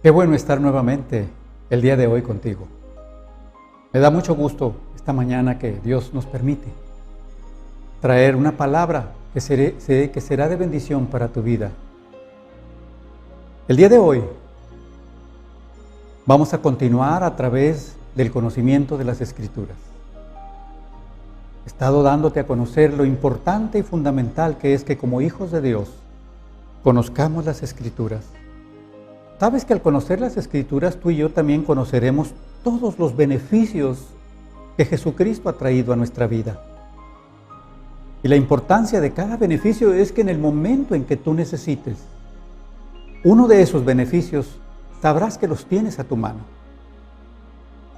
Qué bueno estar nuevamente el día de hoy contigo. Me da mucho gusto esta mañana que Dios nos permite traer una palabra que será de bendición para tu vida. El día de hoy vamos a continuar a través del conocimiento de las Escrituras. He estado dándote a conocer lo importante y fundamental que es que como hijos de Dios conozcamos las Escrituras. Sabes que al conocer las Escrituras, tú y yo también conoceremos todos los beneficios que Jesucristo ha traído a nuestra vida. Y la importancia de cada beneficio es que en el momento en que tú necesites uno de esos beneficios, sabrás que los tienes a tu mano.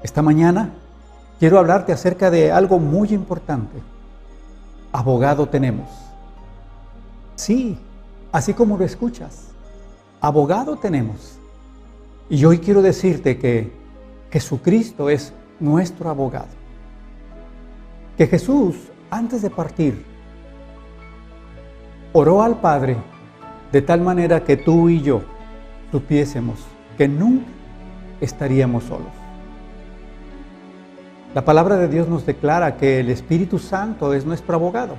Esta mañana quiero hablarte acerca de algo muy importante. Abogado tenemos. Sí, así como lo escuchas. Abogado tenemos. Y hoy quiero decirte que Jesucristo es nuestro abogado. Que Jesús, antes de partir, oró al Padre de tal manera que tú y yo supiésemos que nunca estaríamos solos. La palabra de Dios nos declara que el Espíritu Santo es nuestro abogado.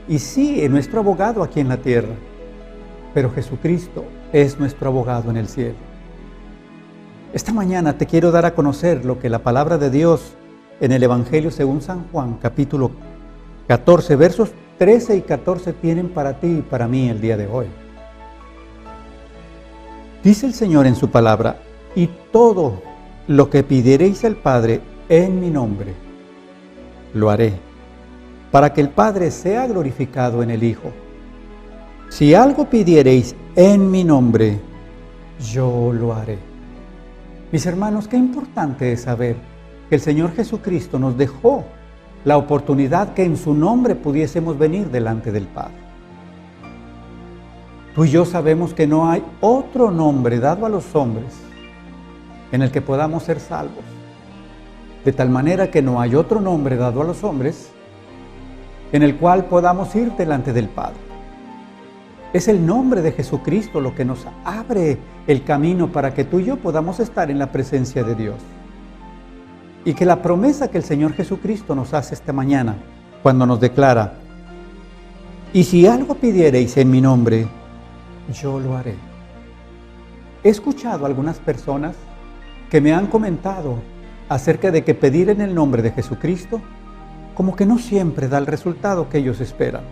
Y sí, es nuestro abogado aquí en la tierra. Pero Jesucristo es nuestro abogado en el cielo. Esta mañana te quiero dar a conocer lo que la palabra de Dios en el Evangelio según San Juan, capítulo 14, versos 13 y 14 tienen para ti y para mí el día de hoy. Dice el Señor en su palabra: y todo lo que pidiereis al Padre en mi nombre, lo haré, para que el Padre sea glorificado en el Hijo. Si algo pidiereis en mi nombre, yo lo haré. Mis hermanos, qué importante es saber que el Señor Jesucristo nos dejó la oportunidad que en su nombre pudiésemos venir delante del Padre. Tú y yo sabemos que no hay otro nombre dado a los hombres en el que podamos ser salvos. De tal manera que no hay otro nombre dado a los hombres en el cual podamos ir delante del Padre. Es el nombre de Jesucristo lo que nos abre el camino para que tú y yo podamos estar en la presencia de Dios. Y que la promesa que el Señor Jesucristo nos hace esta mañana, cuando nos declara: y si algo pidiereis en mi nombre, yo lo haré. He escuchado a algunas personas que me han comentado acerca de que pedir en el nombre de Jesucristo como que no siempre da el resultado que ellos esperan.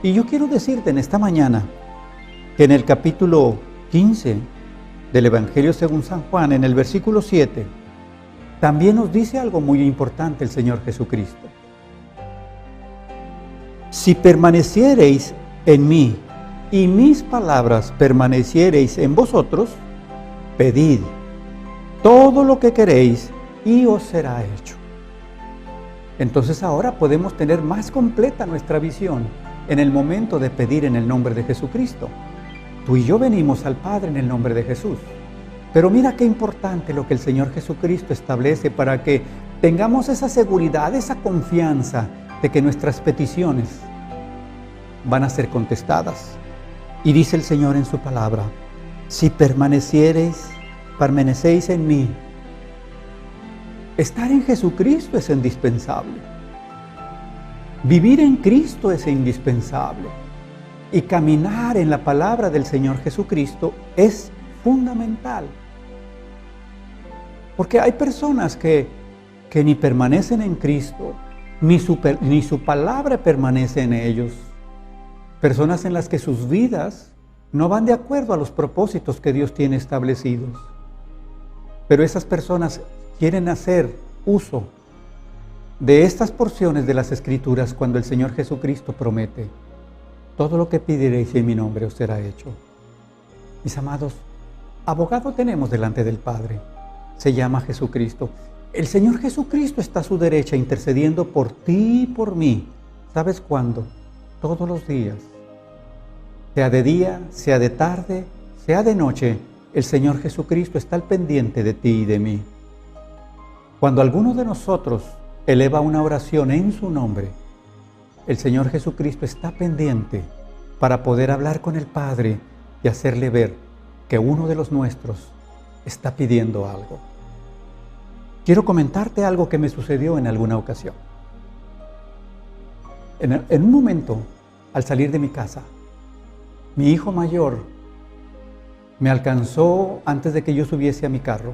Y yo quiero decirte en esta mañana que en el capítulo 15 del Evangelio según San Juan, en el versículo 7, también nos dice algo muy importante el Señor Jesucristo. Si permaneciereis en mí y mis palabras permaneciereis en vosotros, pedid todo lo que queréis y os será hecho. Entonces ahora podemos tener más completa nuestra visión en el momento de pedir en el nombre de Jesucristo. Tú y yo venimos al Padre en el nombre de Jesús. Pero mira qué importante lo que el Señor Jesucristo establece para que tengamos esa seguridad, esa confianza de que nuestras peticiones van a ser contestadas. Y dice el Señor en su palabra: si permanecéis en mí. Estar en Jesucristo es indispensable. Vivir en Cristo es indispensable. Y caminar en la palabra del Señor Jesucristo es fundamental. Porque hay personas que ni permanecen en Cristo, ni su palabra permanece en ellos. Personas en las que sus vidas no van de acuerdo a los propósitos que Dios tiene establecidos. Pero esas personas quieren hacer uso de estas porciones de las Escrituras cuando el Señor Jesucristo promete: todo lo que pediréis en mi nombre os será hecho. Mis amados, abogado tenemos delante del Padre. Se llama Jesucristo. El Señor Jesucristo está a su derecha intercediendo por ti y por mí. ¿Sabes cuándo? Todos los días. Sea de día, sea de tarde, sea de noche, el Señor Jesucristo está al pendiente de ti y de mí. Cuando alguno de nosotros eleva una oración en su nombre, el Señor Jesucristo está pendiente para poder hablar con el Padre y hacerle ver que uno de los nuestros está pidiendo algo. Quiero comentarte algo que me sucedió en alguna ocasión. En un momento, al salir de mi casa, mi hijo mayor me alcanzó antes de que yo subiese a mi carro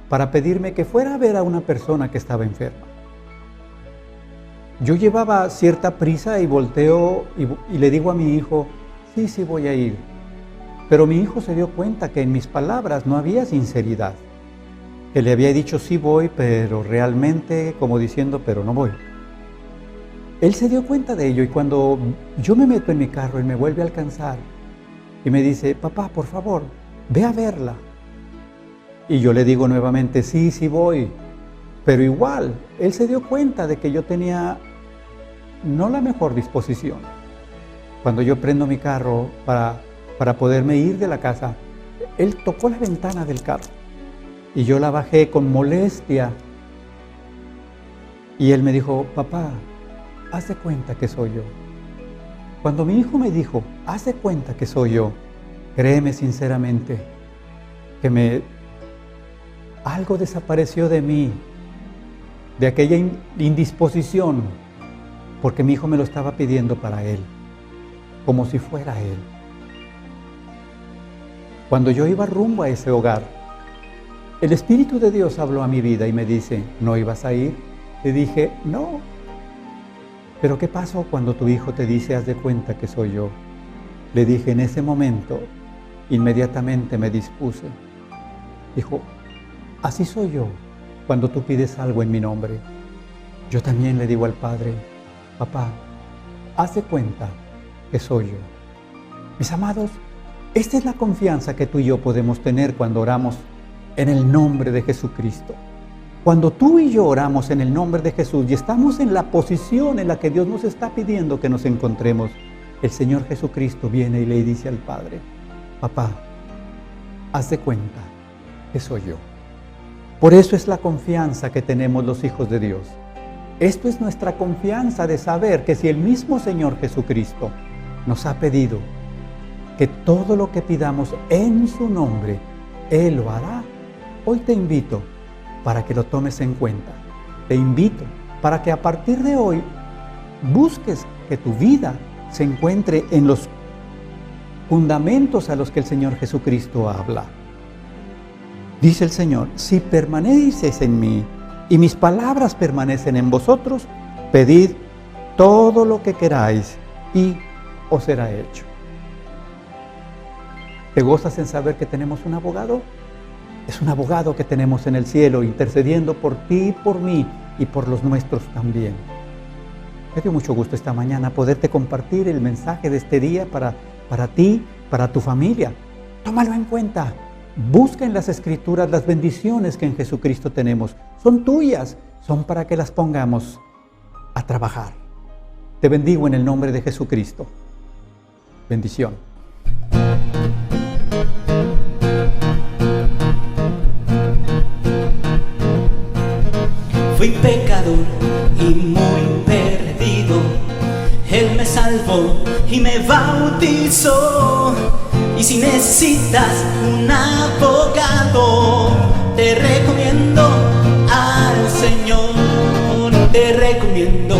para pedirme que fuera a ver a una persona que estaba enferma. Yo llevaba cierta prisa y volteo y le digo a mi hijo, sí, voy a ir. Pero mi hijo se dio cuenta que en mis palabras no había sinceridad. Que le había dicho, sí voy, pero realmente como diciendo, pero no voy. Él se dio cuenta de ello y cuando yo me meto en mi carro, él me vuelve a alcanzar y me dice, papá, por favor, ve a verla. Y yo le digo nuevamente, sí voy. Pero igual, él se dio cuenta de que yo tenía no la mejor disposición. Cuando yo prendo mi carro para poderme ir de la casa, él tocó la ventana del carro y yo la bajé con molestia. Y él me dijo, papá, haz de cuenta que soy yo. Cuando mi hijo me dijo, haz de cuenta que soy yo, créeme sinceramente que algo desapareció de mí, de aquella indisposición, porque mi hijo me lo estaba pidiendo para él, como si fuera él. Cuando yo iba rumbo a ese hogar, el Espíritu de Dios habló a mi vida y me dice, ¿no ibas a ir? Le dije, no. ¿Pero qué pasó cuando tu hijo te dice, haz de cuenta que soy yo? Le dije, en ese momento, inmediatamente me dispuse. Dijo, así soy yo cuando tú pides algo en mi nombre. Yo también le digo al Padre, papá, haz de cuenta que soy yo. Mis amados, esta es la confianza que tú y yo podemos tener cuando oramos en el nombre de Jesucristo. Cuando tú y yo oramos en el nombre de Jesús y estamos en la posición en la que Dios nos está pidiendo que nos encontremos, el Señor Jesucristo viene y le dice al Padre, papá, haz de cuenta que soy yo. Por eso es la confianza que tenemos los hijos de Dios. Esto es nuestra confianza de saber que si el mismo Señor Jesucristo nos ha pedido que todo lo que pidamos en su nombre, Él lo hará. Hoy te invito para que lo tomes en cuenta. Te invito para que a partir de hoy busques que tu vida se encuentre en los fundamentos a los que el Señor Jesucristo habla. Dice el Señor, si permanecéis en mí y mis palabras permanecen en vosotros, pedid todo lo que queráis y os será hecho. ¿Te gozas en saber que tenemos un abogado? Es un abogado que tenemos en el cielo, intercediendo por ti y por mí y por los nuestros también. Me dio mucho gusto esta mañana poderte compartir el mensaje de este día para ti, para tu familia. Tómalo en cuenta. Busca en las Escrituras las bendiciones que en Jesucristo tenemos. Son tuyas, son para que las pongamos a trabajar. Te bendigo en el nombre de Jesucristo. Bendición. Fui pecador y muy perdido, Él me salvó y me bautizó. Y si necesitas un abogado, te recomiendo al Señor. Te recomiendo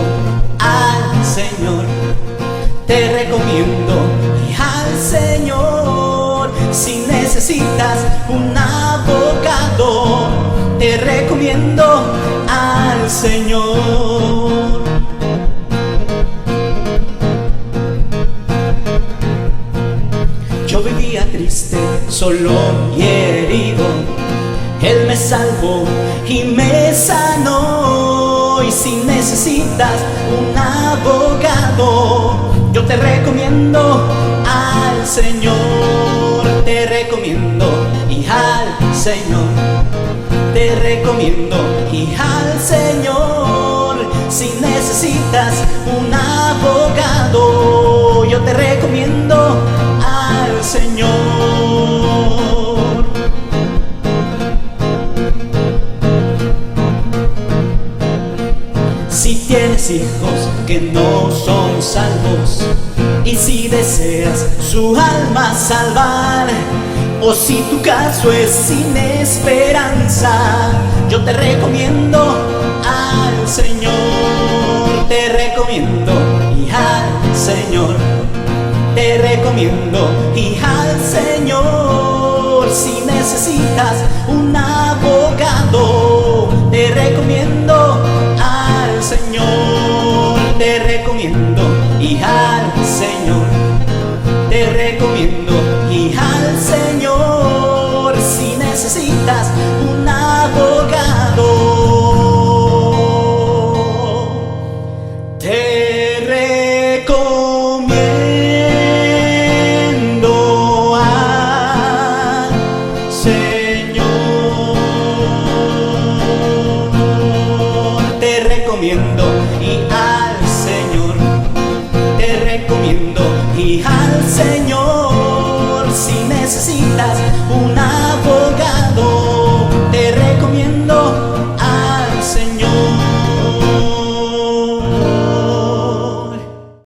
al Señor. Te recomiendo al Señor. Si necesitas un abogado, te recomiendo al Señor. Yo vivía triste, solo y herido, Él me salvó y me sanó. Y si necesitas un abogado, yo te recomiendo al Señor. Te recomiendo y al Señor. Te recomiendo y al Señor. Si necesitas un abogado, yo te recomiendo al Señor. Si tienes hijos que no son salvos y si deseas su alma salvar, o si tu caso es sin esperanza, yo te recomiendo al Señor. Te recomiendo y al Señor. Te recomiendo y al Señor. Si necesitas un abogado, te recomiendo al Señor. Te recomiendo y al Señor. Te recomiendo y al Señor. Si necesitas un abogado, te recomiendo al Señor. Te recomiendo y al Señor. Te recomiendo y al Señor. Si necesitas